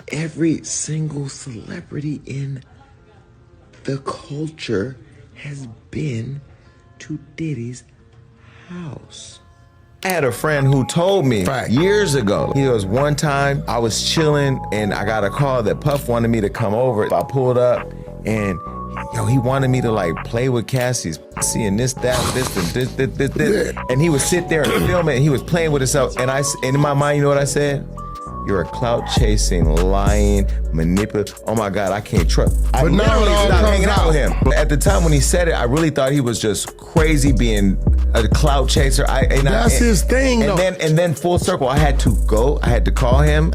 Every single celebrity in the culture has been to Diddy's house. I had a friend who told me years ago, he goes, one time I was chilling and I got a call that Puff wanted me to come over. I pulled up and he wanted me to like play with Cassie's seeing this, that, this. And he would sit there and film it and he was playing with himself. And in my mind, you know what I said? You're a clout chasing, lying, manipulative. Oh my God, I can't trust. But now it all comes hanging out with him. But at the time when he said it, I really thought he was just crazy being a clout chaser. That's his thing, though. And then full circle, I had to go. I had to call him.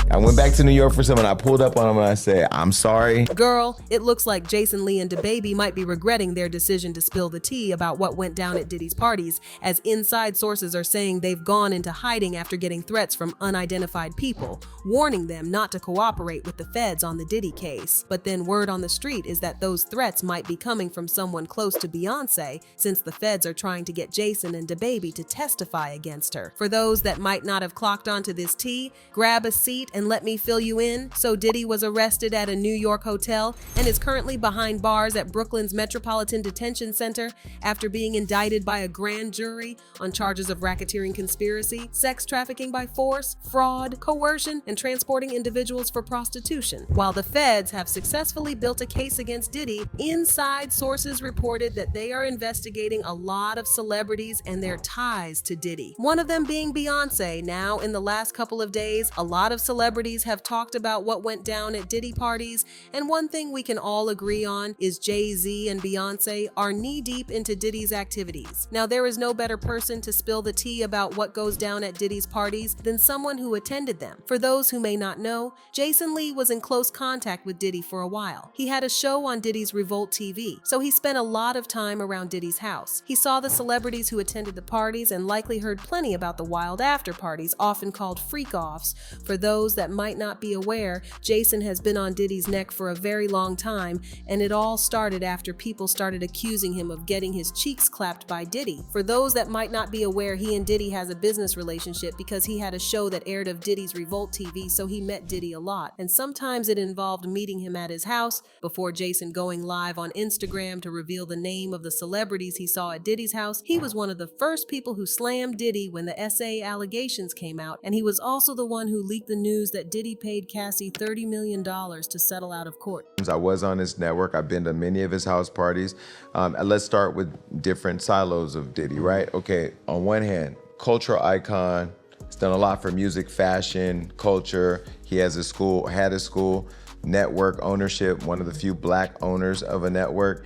I went back to New York for something. I pulled up on him and I said, I'm sorry. Girl, it looks like Jason Lee and DaBaby might be regretting their decision to spill the tea about what went down at Diddy's parties, as inside sources are saying they've gone into hiding after getting threats from unidentified people, warning them not to cooperate with the feds on the Diddy case. But then word on the street is that those threats might be coming from someone close to Beyoncé, since the feds are trying to get Jason and DaBaby to testify against her. For those that might not have clocked onto this tea, grab a seat and let me fill you in. So Diddy was arrested at a New York hotel and is currently behind bars at Brooklyn's Metropolitan Detention Center after being indicted by a grand jury on charges of racketeering conspiracy, sex trafficking by force, fraud, coercion, and transporting individuals for prostitution. While the feds have successfully built a case against Diddy, inside sources reported that they are investigating a lot of celebrities and their ties to Diddy. One of them being Beyoncé. Now, in the last couple of days, a lot of celebrities have talked about what went down at Diddy parties, and one thing we can all agree on is Jay-Z and Beyoncé are knee-deep into Diddy's activities. Now, there is no better person to spill the tea about what goes down at Diddy's parties than someone who attended them. For those who may not know, Jason Lee was in close contact with Diddy for a while. He had a show on Diddy's Revolt TV, so he spent a lot of time around Diddy's house. He saw the celebrities who attended the parties and likely heard plenty about the wild after parties, often called freak-offs. For those that might not be aware, Jason has been on Diddy's neck for a very long time, and it all started after people started accusing him of getting his cheeks clapped by Diddy. For those that might not be aware, he and Diddy has a business relationship because he had a show that aired of Diddy's Revolt TV, so he met Diddy a lot. And sometimes it involved meeting him at his house before Jason going live on Instagram to reveal the name of the celebrities he saw at Diddy's house. He was one of the first people who slammed Diddy when the SA allegations came out, and he was also the one who leaked the news that Diddy paid Cassie $30 million to settle out of court. I was on his network. I've been to many of his house parties. Let's start with different silos of Diddy, right? Okay, on one hand, cultural icon. He's done a lot for music, fashion, culture. He has his school, had his school, network ownership, one of the few black owners of a network.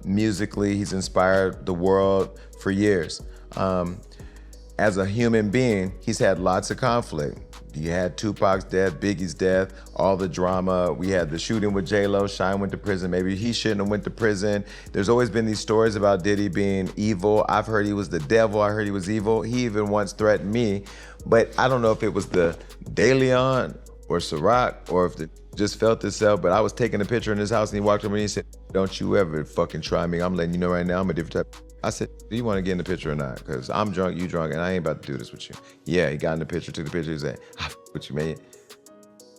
Musically, he's inspired the world for years. As a human being, he's had lots of conflict. You had Tupac's death, Biggie's death, all the drama. We had the shooting with J-Lo, Shine went to prison. Maybe he shouldn't have went to prison. There's always been these stories about Diddy being evil. I've heard he was the devil. I heard he was evil. He even once threatened me, but I don't know if it was the De Leon or Ciroc or if it just felt itself, but I was taking a picture in his house and he walked over and he said, "Don't you ever fucking try me. I'm letting you know right now I'm a different type." I said, "Do you want to get in the picture or not? Because I'm drunk, you drunk, and I ain't about to do this with you." Yeah, he got in the picture, took the picture, he said, "I f with you, man.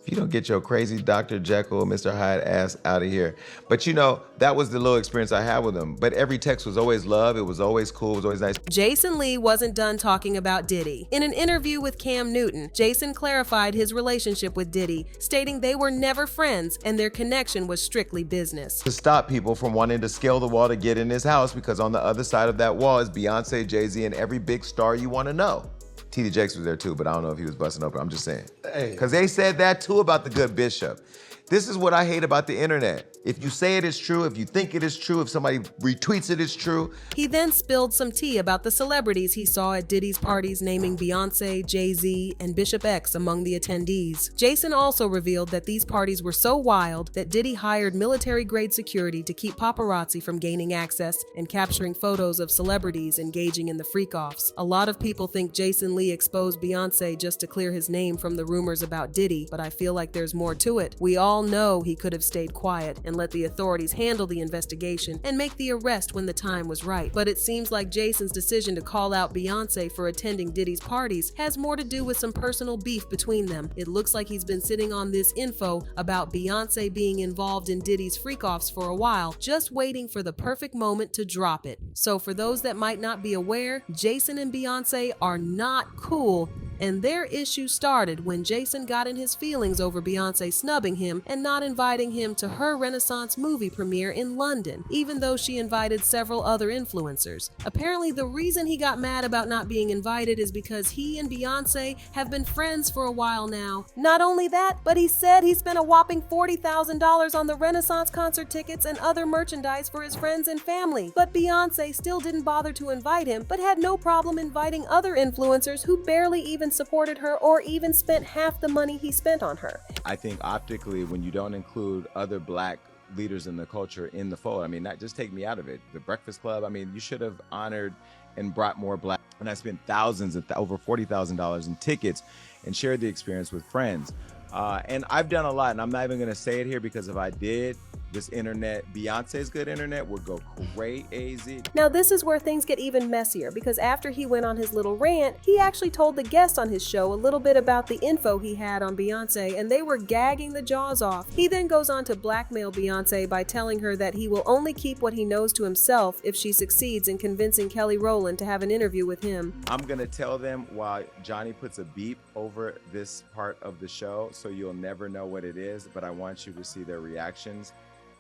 If you don't get your crazy Dr. Jekyll, Mr. Hyde ass out of here." But you know, that was the little experience I had with him. But every text was always love, it was always cool, it was always nice. Jason Lee wasn't done talking about Diddy. In an interview with Cam Newton, Jason clarified his relationship with Diddy, stating they were never friends and their connection was strictly business. To stop people from wanting to scale the wall to get in his house, because on the other side of that wall is Beyonce, Jay-Z, and every big star you want to know. T.D. Jakes was there too, but I don't know if he was busting open. I'm just saying. Because they said that too about the good bishop. This is what I hate about the internet. If you say it is true, if you think it is true, if somebody retweets it is true. He then spilled some tea about the celebrities he saw at Diddy's parties, naming Beyoncé, Jay-Z, and Bishop X among the attendees. Jason also revealed that these parties were so wild that Diddy hired military-grade security to keep paparazzi from gaining access and capturing photos of celebrities engaging in the freak-offs. A lot of people think Jason Lee exposed Beyoncé just to clear his name from the rumors about Diddy, but I feel like there's more to it. We all know he could have stayed quiet and let the authorities handle the investigation and make the arrest when the time was right. But it seems like Jason's decision to call out Beyoncé for attending Diddy's parties has more to do with some personal beef between them. It looks like he's been sitting on this info about Beyoncé being involved in Diddy's freak-offs for a while, just waiting for the perfect moment to drop it. So for those that might not be aware, Jason and Beyoncé are not cool, and their issue started when Jason got in his feelings over Beyoncé snubbing him and not inviting him to her Renaissance movie premiere in London, even though she invited several other influencers. Apparently, the reason he got mad about not being invited is because he and Beyoncé have been friends for a while now. Not only that, but he said he spent a whopping $40,000 on the Renaissance concert tickets and other merchandise for his friends and family. But Beyoncé still didn't bother to invite him, but had no problem inviting other influencers who barely even supported her or even spent half the money he spent on her. I think optically, when you don't include other black leaders in the culture in the fold, I mean, not just take me out of it. The Breakfast Club, I mean, you should have honored and brought more black. And I spent thousands, over $40,000 in tickets and shared the experience with friends. And I've done a lot, and I'm not even gonna say it here because if I did, this internet, Beyonce's good internet, would go crazy. Now this is where things get even messier, because after he went on his little rant, he actually told the guests on his show a little bit about the info he had on Beyoncé, and they were gagging the jaws off. He then goes on to blackmail Beyoncé by telling her that he will only keep what he knows to himself if she succeeds in convincing Kelly Rowland to have an interview with him. I'm gonna tell them while Johnny puts a beep over this part of the show, so you'll never know what it is, but I want you to see their reactions.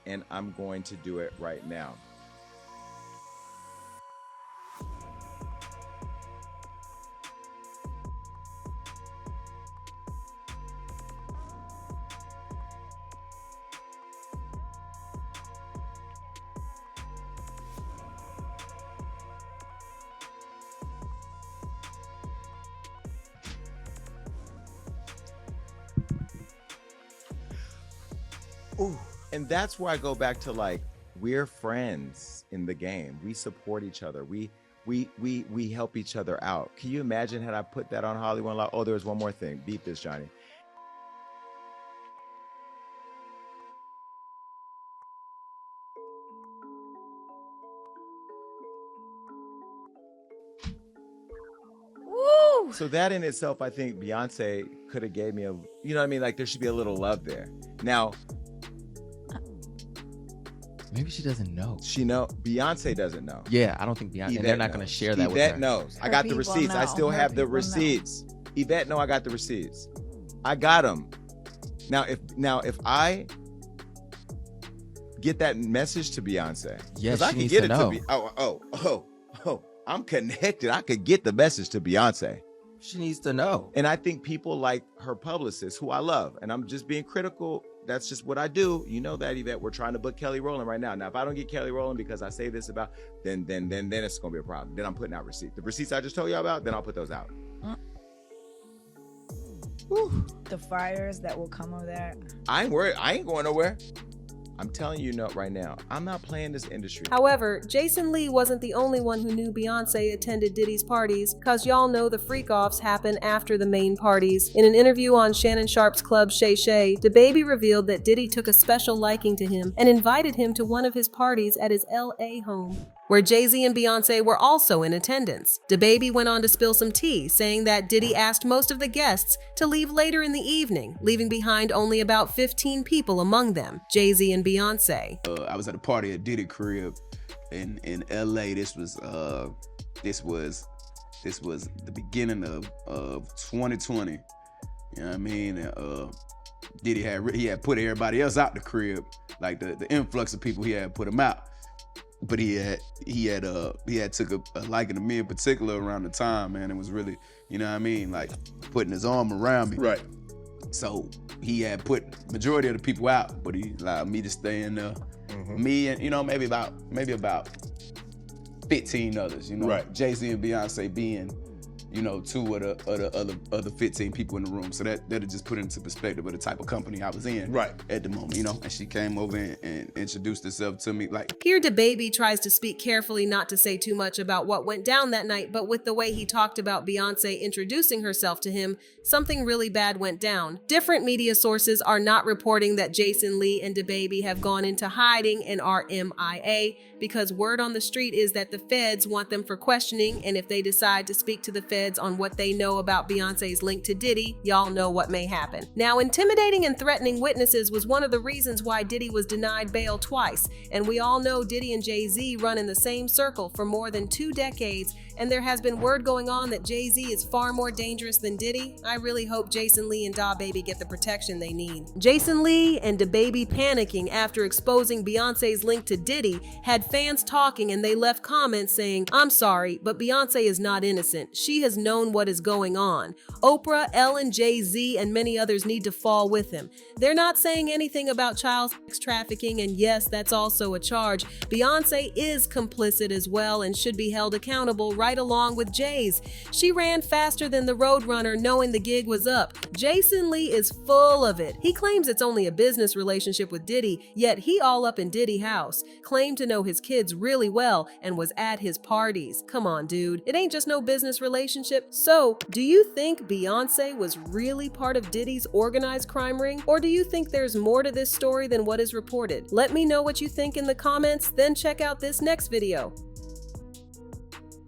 And I'm going to do it right now. Ooh. And that's where I go back to, like, we're friends in the game. We support each other. We help each other out. Can you imagine had I put that on Hollywood Unlocked? Oh, there was one more thing. Beat this, Johnny. Woo! So that in itself, I think Beyonce could have gave me a, you know what I mean? Like, there should be a little love there. Now, maybe she doesn't know. Beyonce doesn't know. Yeah, I don't think Beyonce. And they're not going to share that with her. Yvette knows. I got the receipts. I still have the receipts. Yvette know I got the receipts. I got them. Now if I get that message to Beyonce, yes, I could get it to be. Oh, I'm connected. I could get the message to Beyonce. She needs to know. And I think people like her publicist, who I love, and I'm just being critical. That's just what I do. You know that, Yvette. We're trying to book Kelly Rowland right now. Now, if I don't get Kelly Rowland because I say this about, then it's gonna be a problem. Then I'm putting out receipts. The receipts I just told you about, then I'll put those out. The fires that will come of that. I ain't worried. I ain't going nowhere. I'm telling you right now, I'm not playing this industry. However, Jason Lee wasn't the only one who knew Beyoncé attended Diddy's parties, cause y'all know the freak-offs happen after the main parties. In an interview on Shannon Sharp's club Shay Shay, DaBaby revealed that Diddy took a special liking to him and invited him to one of his parties at his LA home, where Jay-Z and Beyoncé were also in attendance. DaBaby went on to spill some tea, saying that Diddy asked most of the guests to leave later in the evening, leaving behind only about 15 people among them, Jay-Z and Beyoncé. I was at a party at Diddy crib in LA. This was the beginning of 2020. You know what I mean? Diddy had put everybody else out the crib, like the influx of people, he had put them out. But he had took a liking to me in particular around the time, man. It was really, you know what I mean, like putting his arm around me. Right. So he had put majority of the people out, but he allowed me to stay in there. Mm-hmm. Me and, you know, maybe about 15 others, you know, right. Jay-Z and Beyonce being, you know, 2 of the other 15 people in the room. So that'll just put it into perspective of the type of company I was in at the moment, you know. And she came over and introduced herself to me like. Here DaBaby tries to speak carefully not to say too much about what went down that night, but with the way he talked about Beyoncé introducing herself to him, something really bad went down. Different media sources are not reporting that Jason Lee and DaBaby have gone into hiding and are MIA, because word on the street is that the feds want them for questioning, and if they decide to speak to the feds on what they know about Beyoncé's link to Diddy, y'all know what may happen. Now, intimidating and threatening witnesses was one of the reasons why Diddy was denied bail twice, and we all know Diddy and Jay-Z run in the same circle for more than 2 decades, and there has been word going on that Jay-Z is far more dangerous than Diddy. I really hope Jason Lee and DaBaby get the protection they need. Jason Lee and DaBaby panicking after exposing Beyoncé's link to Diddy had fans talking, and they left comments saying, "I'm sorry, but Beyoncé is not innocent. She has known what is going on. Oprah, Ellen, Jay-Z, and many others need to fall with him. They're not saying anything about child sex trafficking, and yes, that's also a charge. Beyoncé is complicit as well and should be held accountable right along with Jay's. She ran faster than the Roadrunner knowing the gig was up." Jason Lee is full of it. He claims it's only a business relationship with Diddy, yet he all up in Diddy house. Claimed to know his kids really well and was at his parties. Come on, dude. It ain't just no business relationship. So, do you think Beyoncé was really part of Diddy's organized crime ring? Or do you think there's more to this story than what is reported? Let me know what you think in the comments, then check out this next video.